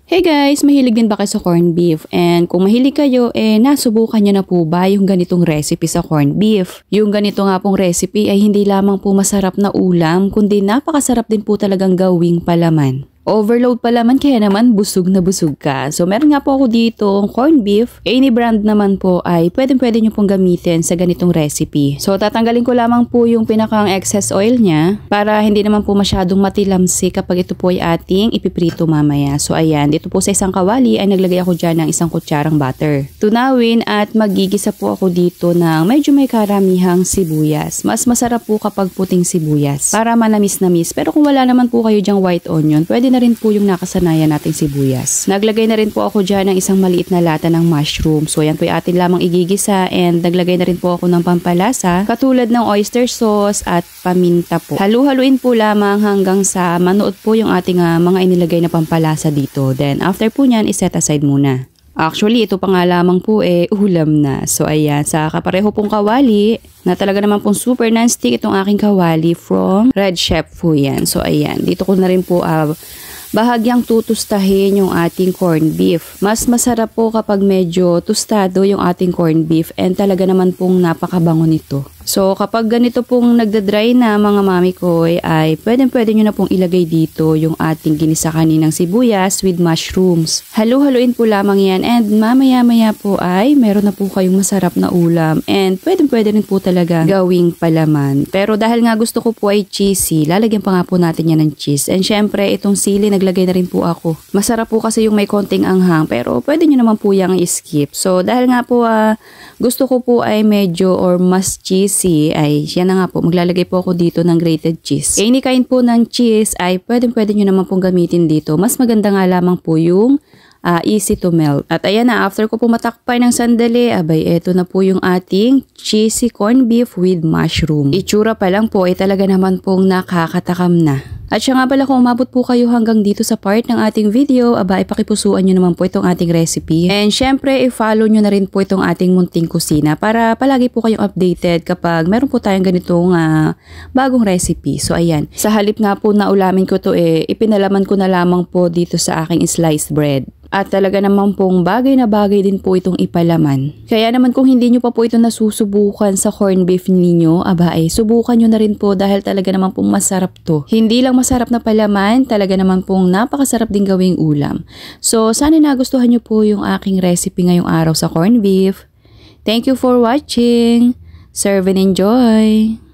Hey guys, mahilig din ba kayo sa corned beef? And kung mahilig kayo, nasubukan nyo na po ba yung ganitong recipe sa corned beef? Yung ganito nga pong recipe ay hindi lamang po masarap na ulam, kundi napakasarap din po talagang gawing palaman. Overload pala man kaya naman busog na busog ka. So meron nga po ako dito corned beef. Any brand naman po ay pwede nyo pong gamitin sa ganitong recipe. So tatanggalin ko lamang po yung pinakang excess oil niya para hindi naman po masyadong matilamsi kapag ito po ay ating ipiprito mamaya. So ayan, dito po sa isang kawali ay naglagay ako dyan ng isang kutsarang butter. Tunawin at magigisa po ako dito ng medyo may karamihang sibuyas. Mas masarap po kapag puting sibuyas para manamis-namis. Pero kung wala naman po kayo dyang white onion, pwede na rin po yung nakasanayan nating sibuyas. Naglagay na rin po ako dyan ng isang maliit na lata ng mushroom. So yan po yung atin lamang igigisa and naglagay na rin po ako ng pampalasa katulad ng oyster sauce at paminta po. Halu-haluin po lamang hanggang sa manuot po yung ating mga inilagay na pampalasa dito. Then after po nyan, iset aside muna. Actually, ito pa nga lamang po ulam na. So ayan, sa kapareho pong kawali na talaga naman pong super non-stick itong aking kawali from Red Chef po yan. So ayan, dito ko na rin po bahagyang tutustahin yung ating corned beef. Mas masarap po kapag medyo tostado yung ating corned beef and talaga naman pong napakabango nito. So kapag ganito pong nagda-dry na mga mami ko ay pwede nyo na pong ilagay dito yung ating ginisa kaninang sibuyas with mushrooms. Halu-haluin po lamang yan and mamaya-maya po ay meron na po kayong masarap na ulam and pwede rin po talaga gawing palaman. Pero dahil nga gusto ko po ay cheesy, lalagyan pa nga po natin yan ng cheese. And syempre itong sili naglagay na rin po ako. Masarap po kasi yung may konting anghang pero pwede nyo naman po yung i-skip. So dahil nga po gusto ko po ay medyo or mas cheesy ay yan na nga po, maglalagay po ako dito ng grated cheese. Any kind po ng cheese ay pwede nyo naman pong gamitin dito. Mas maganda nga lamang po yung easy to melt. At ayan na, after ko po matakpay ng sandali, abay eto na po yung ating cheesy corned beef with mushroom. Itsura pa lang po ay talaga naman pong nakakatakam na. At siya nga pala kung umabot po kayo hanggang dito sa part ng ating video, aba ipakipusuan nyo naman po itong ating recipe. And syempre, i-follow nyo na rin po itong ating munting kusina para palagi po kayong updated kapag meron po tayong ganitong bagong recipe. So ayan, sa halip nga po na ulamin ko to ipinalaman ko na lamang po dito sa aking sliced bread. At talaga naman pong bagay na bagay din po itong ipalaman. Kaya naman kung hindi nyo pa po ito nasusubukan sa corned beef ninyo, aba subukan nyo na rin po dahil talaga naman pong masarap to. Hindi lang masarap na palaman, talaga naman pong napakasarap din gawing ulam. So sana nagustuhan nyo po yung aking recipe ngayong araw sa corned beef. Thank you for watching. Serve and enjoy!